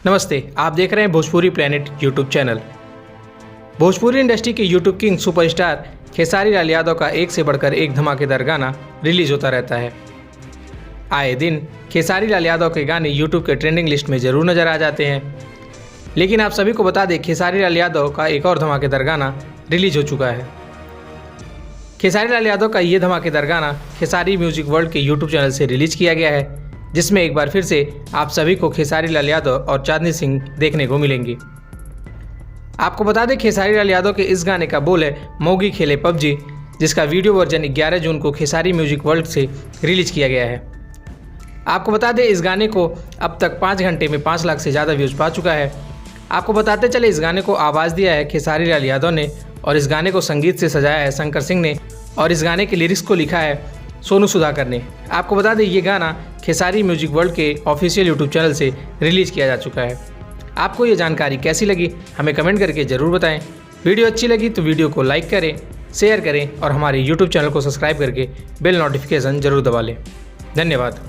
नमस्ते, आप देख रहे हैं Bhojpuri planet YouTube channel. Bhojpuri industry के YouTube king superstar Khesari Lal Yadav का एक से बढ़कर एक धमाकेदार गाना रिलीज होता रहता है। आए दिन खेसारी लाल यादव के गाने यूट्यूब के ट्रेंडिंग लिस्ट में जरूर नजर आ जाते हैं, लेकिन आप सभी को बता दें खेसारी लाल यादव का एक और धमाकेदार गाना रिलीज हो चुका है। खेसारी लाल यादव का ये धमाकेदार गाना खेसारी म्यूजिक वर्ल्ड के यूट्यूब चैनल से रिलीज किया गया है, जिसमें एक बार फिर से आप सभी को खेसारी लाल यादव और चांदनी सिंह देखने को मिलेंगी। आपको बता दें खेसारी लाल यादव के इस गाने का बोल है मोगी खेले पबजी, जिसका वीडियो वर्जन 11 जून को खेसारी म्यूजिक वर्ल्ड से रिलीज किया गया है। आपको बता दें इस गाने को अब तक 5 घंटे में 5 लाख से ज़्यादा व्यूज़ पा चुका है। आपको बताते चले इस गाने को आवाज़ दिया है खेसारी लाल यादव ने और इस गाने को संगीत से सजाया है शंकर सिंह ने और इस गाने के लिरिक्स को लिखा है सोनू सुधाकर ने। आपको बता दें ये गाना खेसारी म्यूजिक वर्ल्ड के ऑफिशियल यूट्यूब चैनल से रिलीज किया जा चुका है। आपको ये जानकारी कैसी लगी हमें कमेंट करके ज़रूर बताएं। वीडियो अच्छी लगी तो वीडियो को लाइक करें, शेयर करें और हमारे यूट्यूब चैनल को सब्सक्राइब करके बेल नोटिफिकेशन ज़रूर दबा लें। धन्यवाद।